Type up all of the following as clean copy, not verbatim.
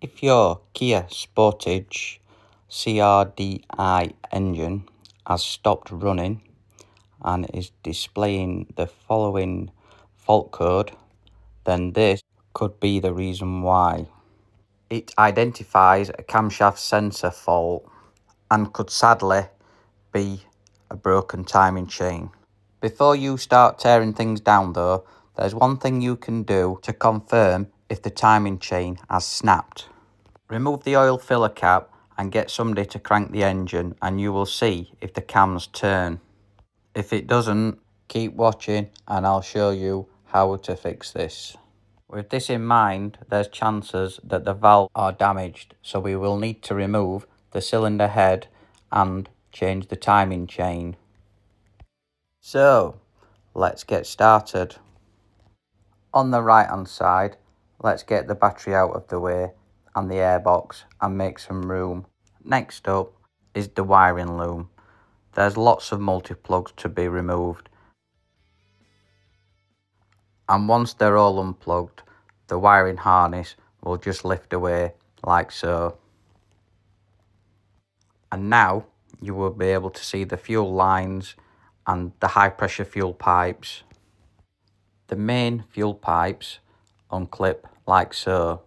If your Kia Sportage CRDI engine has stopped running and is displaying the following fault code, then this could be the reason why. It identifies a camshaft sensor fault and could sadly be a broken timing chain. Before you start tearing things down though, there's one thing you can do to confirm if the timing chain has snapped. Remove the oil filler cap and get somebody to crank the engine and you will see if the cams turn. If it doesn't, keep watching and I'll show you how to fix this. With this in mind, there's chances that the valves are damaged, so we will need to remove the cylinder head and change the timing chain. So, let's get started. On the right hand side, let's get the battery out of the way and the airbox and make some room. Next up is the wiring loom. There's lots of multi-plugs to be removed. And once they're all unplugged, the wiring harness will just lift away like so. And now you will be able to see the fuel lines and the high pressure fuel pipes. The main fuel pipes unclip like so.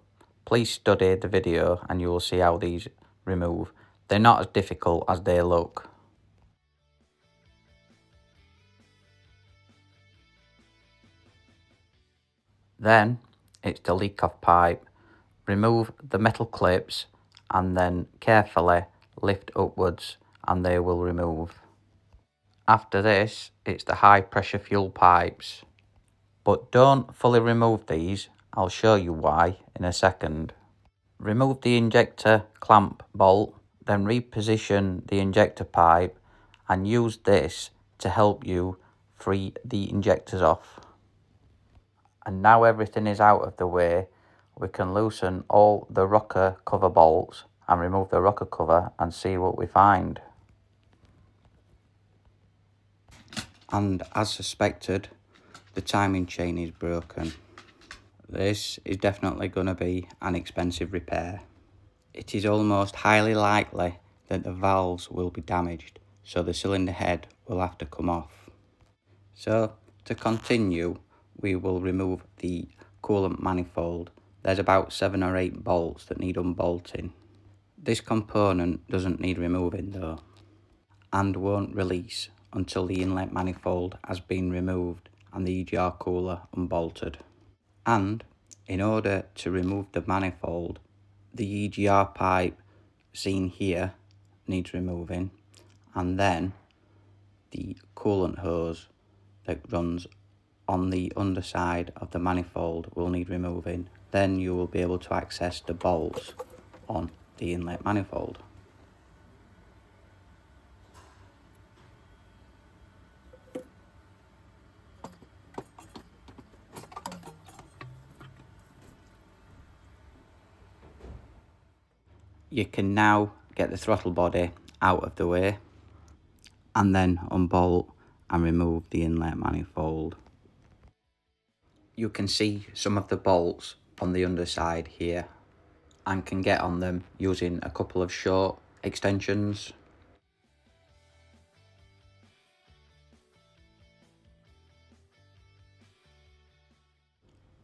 Please study the video and you will see how these remove. They're not as difficult as they look. Then it's the leak-off pipe. Remove the metal clips and then carefully lift upwards and they will remove. After this, it's the high pressure fuel pipes. But don't fully remove these, I'll show you why in a second. Remove the injector clamp bolt, then reposition the injector pipe and use this to help you free the injectors off. And now everything is out of the way, we can loosen all the rocker cover bolts and remove the rocker cover and see what we find. And as suspected, the timing chain is broken. This is definitely going to be an expensive repair. It is almost highly likely that the valves will be damaged, so the cylinder head will have to come off. So to continue, we will remove the coolant manifold. There's about 7 or 8 bolts that need unbolting. This component doesn't need removing though, and won't release until the inlet manifold has been removed and the EGR cooler unbolted. And in order to remove the manifold, the EGR pipe seen here needs removing, and then the coolant hose that runs on the underside of the manifold will need removing. Then you will be able to access the bolts on the inlet manifold. You can now get the throttle body out of the way and then unbolt and remove the inlet manifold. You can see some of the bolts on the underside here and can get on them using a couple of short extensions.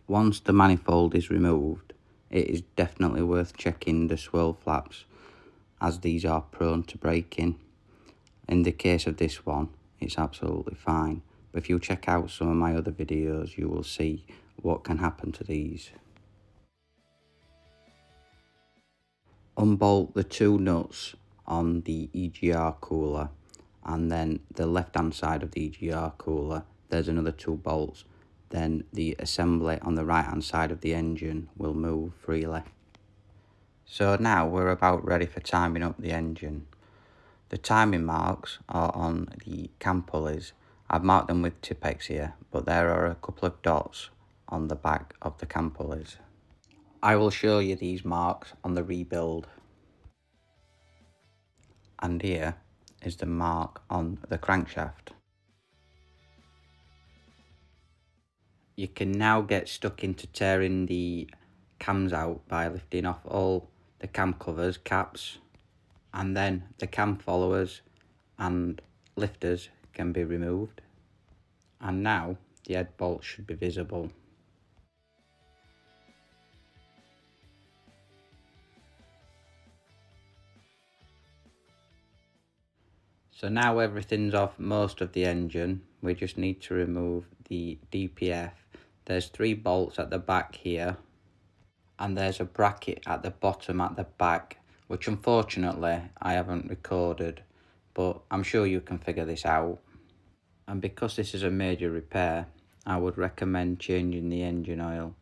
Once the manifold is removed, it is definitely worth checking the swirl flaps as these are prone to breaking. In the case of this one, it's absolutely fine, but if you check out some of my other videos, you will see what can happen to these. Unbolt the 2 nuts on the EGR cooler, and then the left hand side of the EGR cooler, there's another 2 bolts. Then the assembly on the right hand side of the engine will move freely. So now we're about ready for timing up the engine. The timing marks are on the cam pulleys. I've marked them with Tipex here, but there are a couple of dots on the back of the cam pulleys. I will show you these marks on the rebuild. And here is the mark on the crankshaft. You can now get stuck into tearing the cams out by lifting off all the cam covers, caps, and then the cam followers and lifters can be removed. And now the head bolt should be visible. So now everything's off most of the engine, we just need to remove the DPF. There's 3 bolts at the back here, and there's a bracket at the bottom at the back, which unfortunately I haven't recorded, but I'm sure you can figure this out. And because this is a major repair, I would recommend changing the engine oil.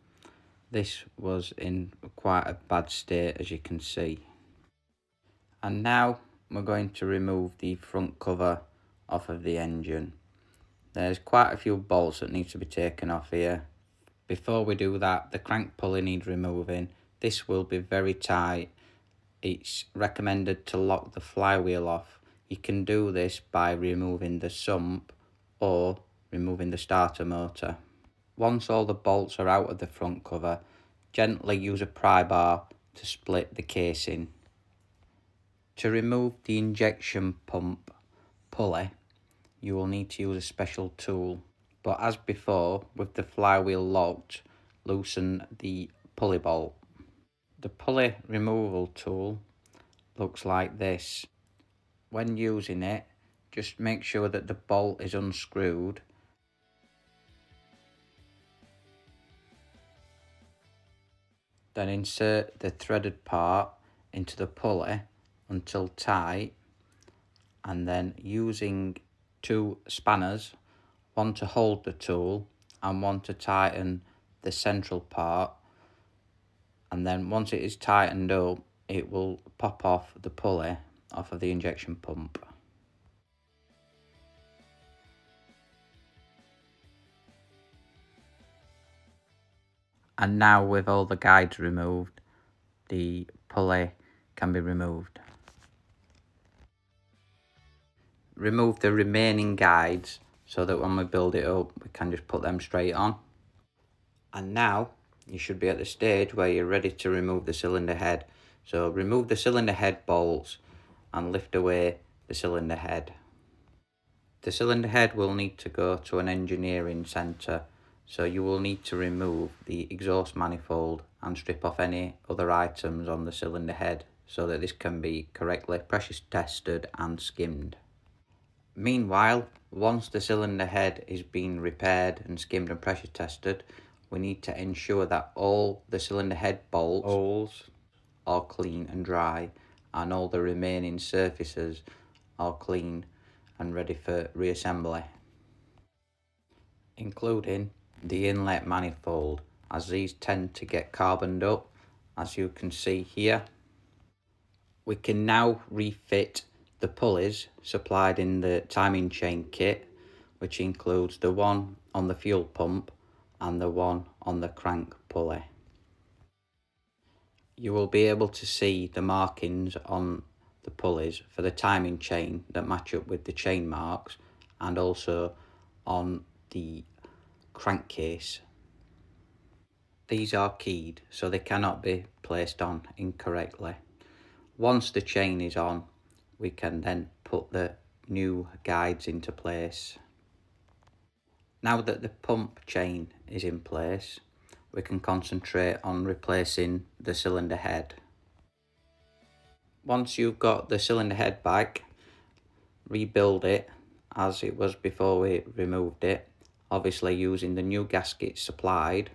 This was in quite a bad state, as you can see. And now we're going to remove the front cover off of the engine. There's quite a few bolts that need to be taken off here. Before we do that, the crank pulley needs removing. This will be very tight. It's recommended to lock the flywheel off. You can do this by removing the sump or removing the starter motor. Once all the bolts are out of the front cover, gently use a pry bar to split the casing. To remove the injection pump pulley, you will need to use a special tool. But as before, with the flywheel locked, loosen the pulley bolt. The pulley removal tool looks like this. When using it, just make sure that the bolt is unscrewed. Then insert the threaded part into the pulley until tight, and then using 2 spanners, one to hold the tool and one to tighten the central part, and then once it is tightened up, it will pop off the pulley off of the injection pump. And now with all the guides removed, the pulley can be removed. Remove the remaining guides so that when we build it up, we can just put them straight on. And now you should be at the stage where you're ready to remove the cylinder head. So remove the cylinder head bolts and lift away the cylinder head. The cylinder head will need to go to an engineering centre, so you will need to remove the exhaust manifold and strip off any other items on the cylinder head so that this can be correctly pressure tested and skimmed. Meanwhile, once the cylinder head is being repaired and skimmed and pressure tested, we need to ensure that all the cylinder head bolts holes are clean and dry, and all the remaining surfaces are clean and ready for reassembly, including the inlet manifold, as these tend to get carboned up, as you can see here. We can now refit the pulleys supplied in the timing chain kit, which includes the one on the fuel pump and the one on the crank pulley. You will be able to see the markings on the pulleys for the timing chain that match up with the chain marks, and also on the crankcase. These are keyed, so they cannot be placed on incorrectly. Once the chain is on, we can then put the new guides into place. Now that the pump chain is in place, we can concentrate on replacing the cylinder head. Once you've got the cylinder head back, rebuild it as it was before we removed it, obviously using the new gaskets supplied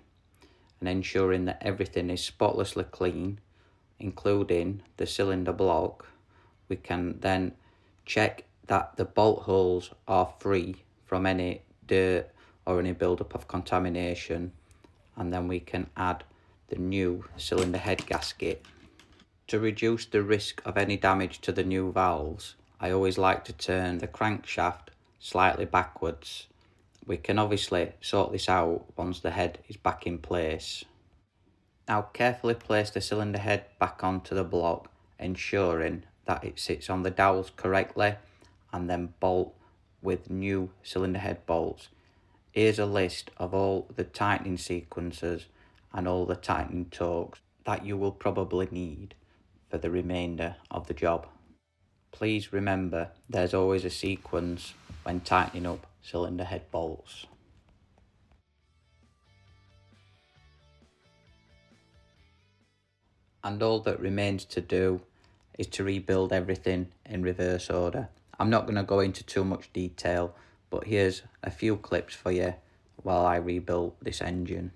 and ensuring that everything is spotlessly clean, including the cylinder block. We can then check that the bolt holes are free from any dirt or any buildup of contamination, and then we can add the new cylinder head gasket. To reduce the risk of any damage to the new valves, I always like to turn the crankshaft slightly backwards. We can obviously sort this out once the head is back in place. Now carefully place the cylinder head back onto the block, ensuring that it sits on the dowels correctly, and then bolt with new cylinder head bolts. Here's a list of all the tightening sequences and all the tightening torques that you will probably need for the remainder of the job. Please remember there's always a sequence when tightening up cylinder head bolts. And all that remains to do is to rebuild everything in reverse order. I'm not going to go into too much detail, but here's a few clips for you while I rebuild this engine.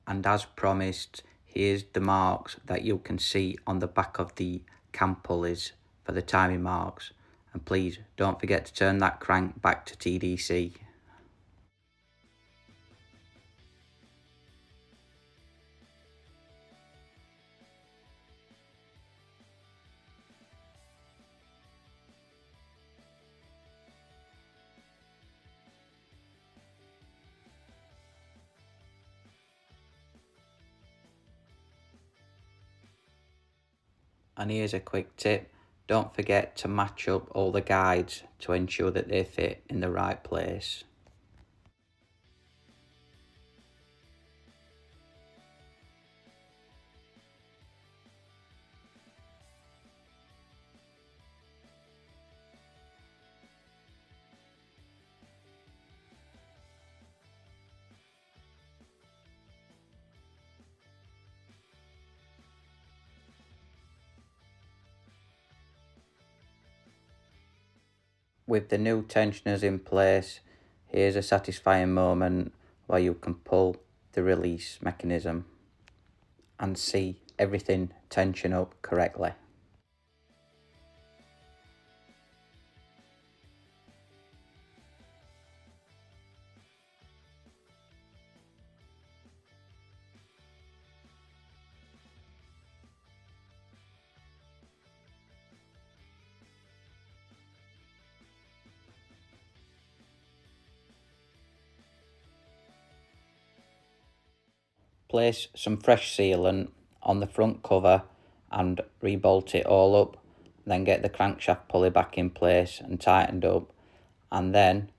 And as promised, here's the marks that you can see on the back of the cam pulleys for the timing marks. And please don't forget to turn that crank back to TDC. And here's a quick tip, don't forget to match up all the guides to ensure that they fit in the right place. With the new tensioners in place, here's a satisfying moment where you can pull the release mechanism and see everything tension up correctly. Place some fresh sealant on the front cover and rebolt it all up, then get the crankshaft pulley back in place and tightened up, and then,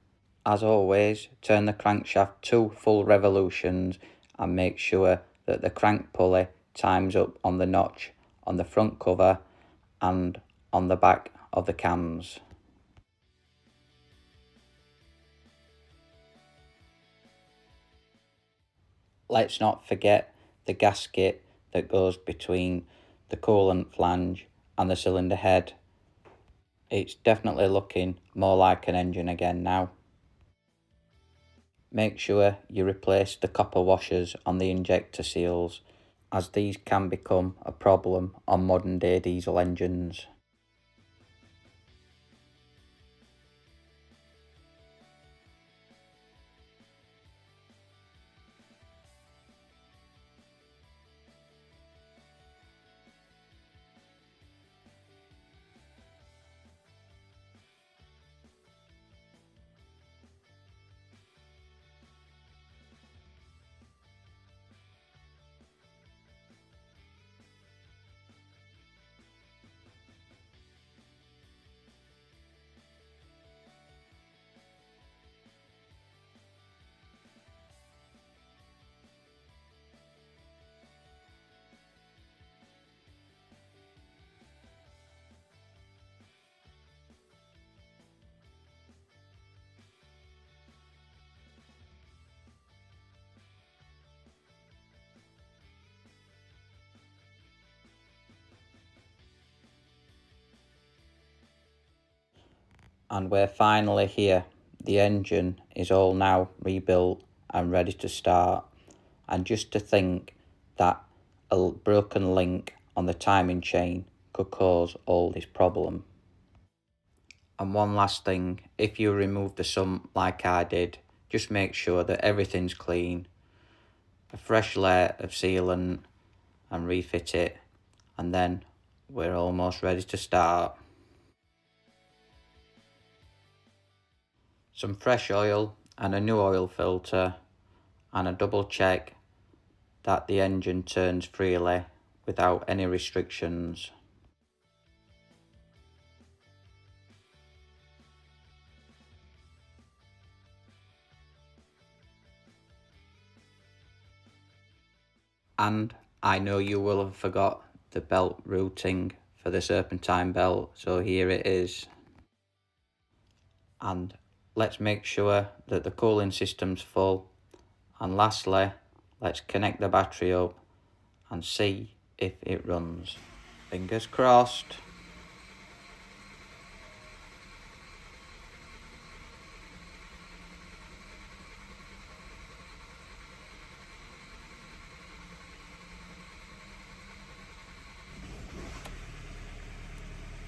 as always, turn the crankshaft 2 full revolutions and make sure that the crank pulley times up on the notch on the front cover and on the back of the cams. Let's not forget the gasket that goes between the coolant flange and the cylinder head. It's definitely looking more like an engine again now. Make sure you replace the copper washers on the injector seals, as these can become a problem on modern day diesel engines. And we're finally here. The engine is all now rebuilt and ready to start. And just to think that a broken link on the timing chain could cause all this problem. And one last thing, if you remove the sump like I did, just make sure that everything's clean, a fresh layer of sealant, and refit it, and then we're almost ready to start. Some fresh oil and a new oil filter, and a double check that the engine turns freely without any restrictions. And I know you will have forgot the belt routing for the serpentine belt, so here it is. And let's make sure that the cooling system's full. And lastly, let's connect the battery up and see if it runs. Fingers crossed.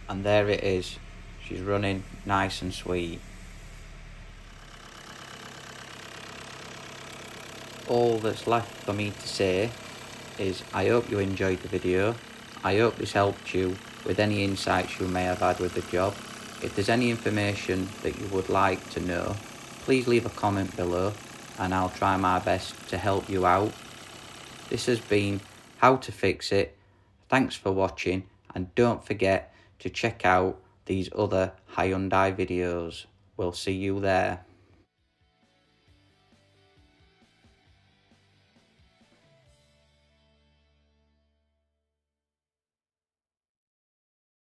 And there it is. She's running nice and sweet. All that's left for me to say is I hope you enjoyed the video. I hope this helped you with any insights you may have had with the job. If there's any information that you would like to know, please leave a comment below and I'll try my best to help you out. This has been How to Fix It. Thanks for watching, and don't forget to check out these other Hyundai videos. We'll see you there.